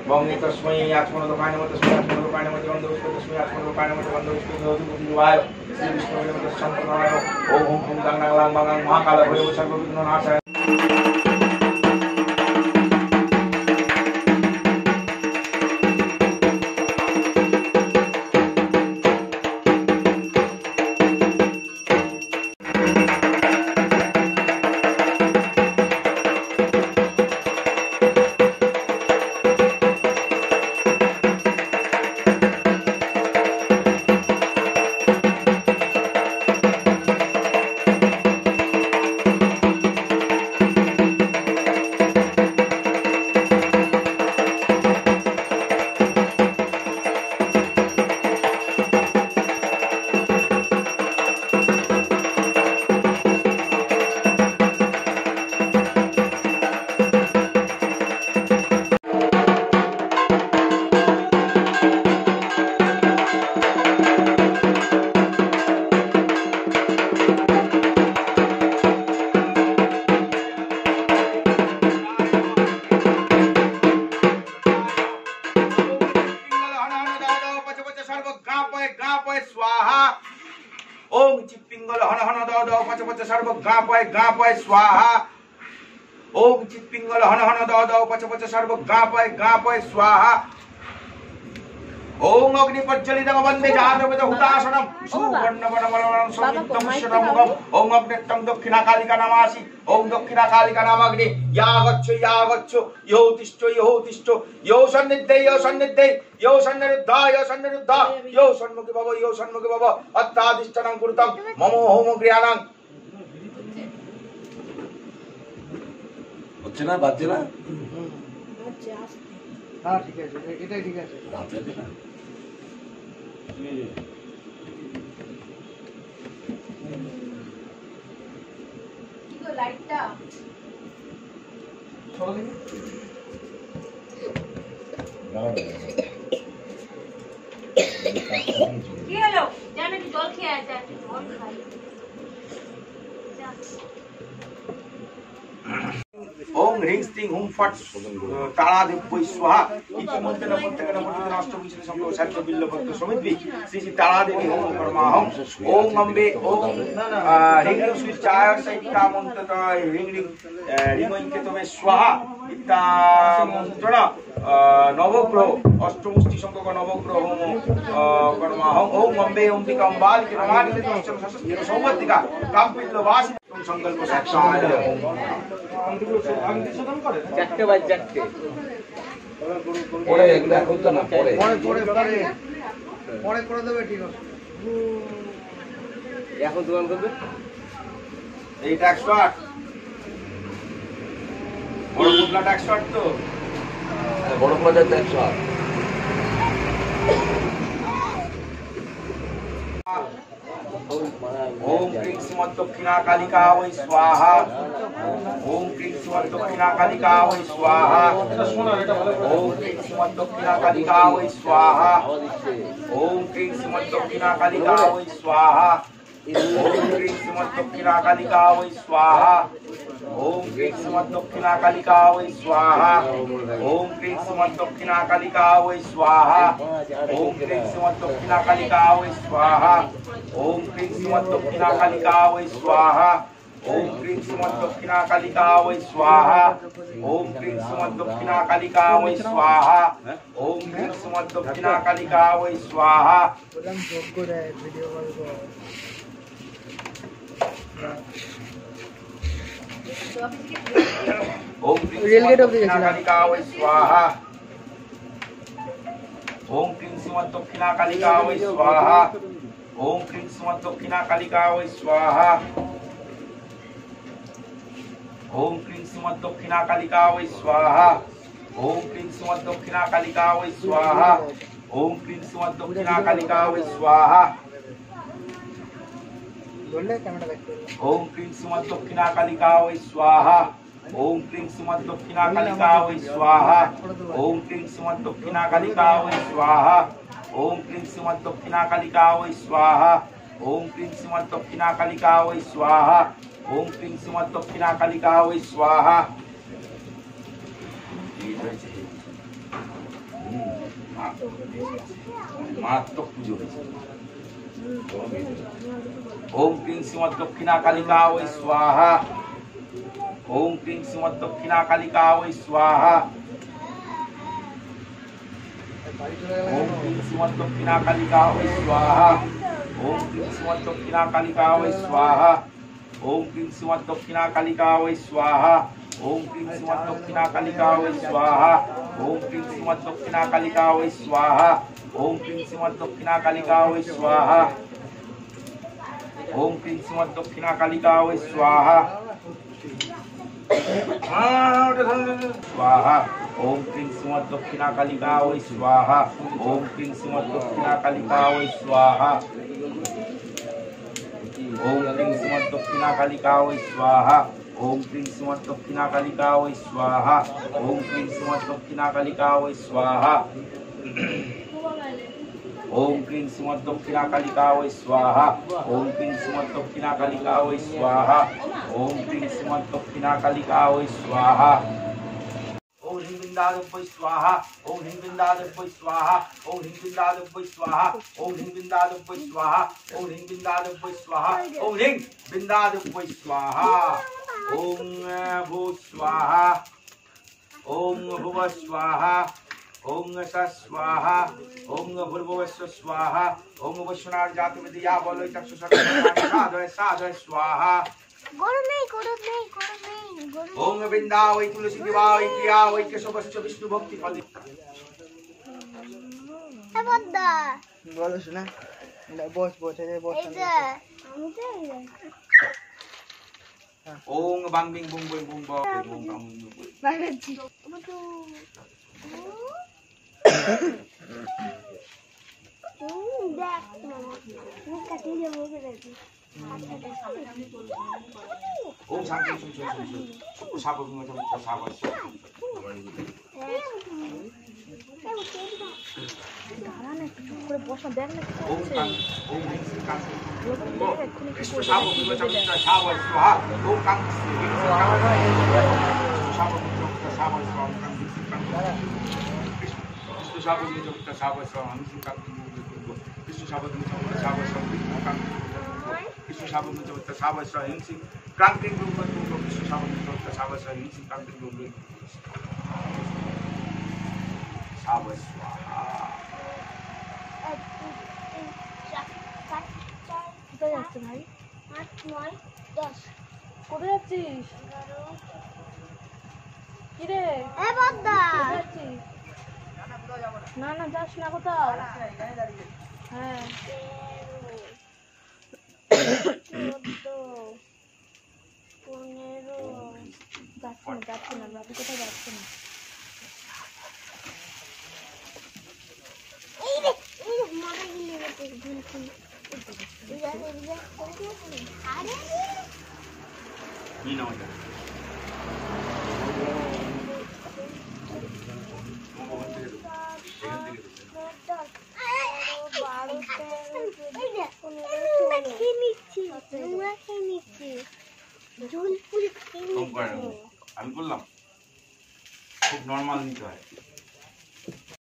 Bongni tasmai Atmanodokaya Namo tasmai Atmanodokaya Namo Jandosko tasmai Atmanodokaya Namo Jandosko Yodubudivayo Sri Vishnu Namo Santanaya Om Om Gangnang Lambangang Mahakala Bhayo Sarvabhigno Nashaya. Om Chitpingal Hana Hana Dada Pacha Pacha Sarva Gapai Swaha. Om Chitpingal Hana Hana Dada Pacha Pacha Sarva Gapai Swaha. Om Agni Pajjalidam Vande Jadavita Hudasanam Suvarnavanavanam Samyuktam Shramukam Om Agnetam Dakkhina Kalika Namasi Om Dakkhina Kalika Namagni Yagaccho Yotishcho Yo Sannidhe Yo Sanniruddha Yo Shanmukhi Baba Attadishtanam Kurutam Mamo Homo Kriyanam হচ্ছে না বাজছে না হ্যাঁ ঠিক আছে এটাই ঠিক আছে বাজছে না লাইটটা চলো দেখি কি হলো জানো কি জল খেয়ে আছে জল খাই Om Ring Sting Hum Fat Tara Devi Swaha Iki Mantana Mantana Mantana Ashtam Vishnu Sampo Sarva Billa Bhakta Samitvi Sri Tara Devi Hum Paramaham Om Ambe Om Ring Ring Sri Chaya Saita Mantana Ring Ring Ring Inketome Swaha Ita Mantana Navagroho Ashtamusti Sankaka Navagroho Paramaham Om Ambe Om Dika Ambali Ramani Ashtam Sasasthira Sauvatika Kampilla Vasi সংকল্প সাক্ষাৎ চারটে বাজ চারটে পরে এগুলা করতে না পরে পরে করে দেবে ঠিক আছে এখন দোকান করবে এইটা 108 বড় পুতলাটা 108 তো বড় প্লাজার 108 Om Kring Sumat Dakkhina Kalika Vai Swaha Om Kring Sumat Dakkhina Kalika Vai Swaha Om Kring Sumat Dakkhina Kalika Vai Swaha Om Kring Sumat Dakkhina Kalika Vai Swaha Om Kring Sumat Dakkhina Kalika Vai Swaha Om Kring Sumat Dakkhina Kalika Vai Swaha Om Kring Sumat Dakkhina Kalika Vai Swaha Om Kring Sumat Dakkhina Kalika Vai Swaha Om Kring Sumat Dakkhina Kalika Vai Swaha Om Kring Sumat Dakkhina Kalika Vai Swaha Om Kring Sumat Dakkhina Kalika Vai Swaha Om Kring Sumat Dakkhina Kalika Vai Swaha বললাম যোগ্য দেয় video call করো Om Kring Sumat Dakkhina Kalika Vai Swaha Om Kring Sumat Dakkhina Kalika Vai Swaha Om Kring Sumat Dakkhina Kalika Vai Swaha Om Kring Sumat Dakkhina Kalika Vai Swaha Om Kring Sumat Dakkhina Kalika Vai Swaha Om Kring Sumat Dakkhina Kalika Vai Swaha বললে camera back করো Om Kring Sumat Dakkhina Kalika Vai Swaha Om Kring Sumat Dakkhina Kalika Vai Swaha Om Kring Sumat Dakkhina Kalika Vai Swaha Om Kring Sumat Dakkhina Kalika Vai Swaha Om Kring Sumat Dakkhina Kalika Vai Swaha Om Kring Sumat Dakkhina Kalika Vai Swaha হয়েছে। মারাত্মক পুজো হয়েছে। ওম ক্রিং শ্রীমৎ দক্ষিণা কালিকা ওই স্বাহা। ওম ক্রিং শ্রীমৎ দক্ষিণা কালিকা ওই স্বাহা। ওম ক্রিং শ্রীমৎ দক্ষিণা কালিকা ওই স্বাহা। ওম ক্রিং শ্রীমৎ দক্ষিণা কালিকা ওই স্বাহা। ওম ক্রিং শ্রীমৎ দক্ষিণা কালিকা ওই স্বাহা। ওম ক্রিং শ্রীমৎ দক্ষিণা কালিকা ওই স্বাহা। ওম ক্রিং শ্রীমৎ দক্ষিণা কালিকা ওই স্বাহা। ওম ক্রিং শ্রীমৎ দক্ষিণা কালিকা ওই স্বাহা। ওম ক্রিং শ্রীমৎ দক্ষিণা কালিকা ওই স্বাহা। स्वाहा ओम क्रीं श्रीमद् दक्षिणा कालिका वै स्वाहा। ओम क्रीं श्रीमद् दक्षिणा कालिका वै स्वाहा। ओम क्रीं श्रीमद् दक्षिणा कालिका वै स्वाहा। ओम क्रीं श्रीमद् दक्षिणा कालिका वै स्वाहा। ओम क्रीं श्रीमद् दक्षिणा कालिका वै स्वाहा। ओम क्रीं श्रीमद् दक्षिणा कालिका वै स्वाहा। ओम क्रीं श्रीमद् दक्षिणा कालिका वै स्वाहा। ओम क्रीं श्रीमद् दक्षिणा कालिका वै स्वाहा। ओम ह्रीं बिंदादुब्बै स्वाहा। ओम ह्रीं बिंदादुब्बै स्वाहा। ओम ह्रीं बिंदादुब्बै स्वाहा। ओम ह्रीं बिंदादुब्बै स्वाहा। ओम ह्रीं बिंदादुब्बै स्वाहा। ओम ह्रीं बिंदादुब्बै स्वाहा। ओम भू स्वाहा। ओम भुव स्वाहा। ओम स्वाहा। ओम भूर्भुवस्व स्वाहा। ओम वैश्वनाथ जाति विद्या बोलो साधय साधय स्वाहा। ओम बिंदा वै तुलसी दिवा वै प्रिया वै केशवस्य विष्णु भक्ति फले। বলো শোনা বস বস বস ओम बांग बिंग बुंग बुंग बुंग बो ओम बांग बिंग बुंग ओम शांति सुन सुन सुन सुन साबो बिंग तो साबो ओम कांग ओम हिंग सिंह कांग विष्णु साबो बिंग तो साबो स्वाहा। ओम कांग हिंग सिंह कांग साबो बिंग तो साबो स्वाहा। कांग हिंग सिंह कांग विष्णु साबो बिंग तो साबो स्वाहा। हिंग सिंह कांग विष्णु साबो बिंग तो साबो स्वाहा। विष्णु साबो बिंग तो साबो स्वाहा। हिंग सिंह कांग बिंग तो विष्णु साबो बिंग तो साबो स्वाहा। हिंग सिंह कांग बिंग साबो स्वाहा। কোথায় যাচ্ছে ভাই? 8 9 10 কোথায় যাচ্ছিস? কি রে এ বদ্দা কোথায় যাচ্ছিস? না না যাস না কোথাও। হ্যাঁ 14 15 যাচ্ছে না বাকি কোথাও যাচ্ছে না। এই রে মাথা গিলে গেছে ভুল ভুল। You know that. আমি করলাম খুব নর্মাল নিতে হয়।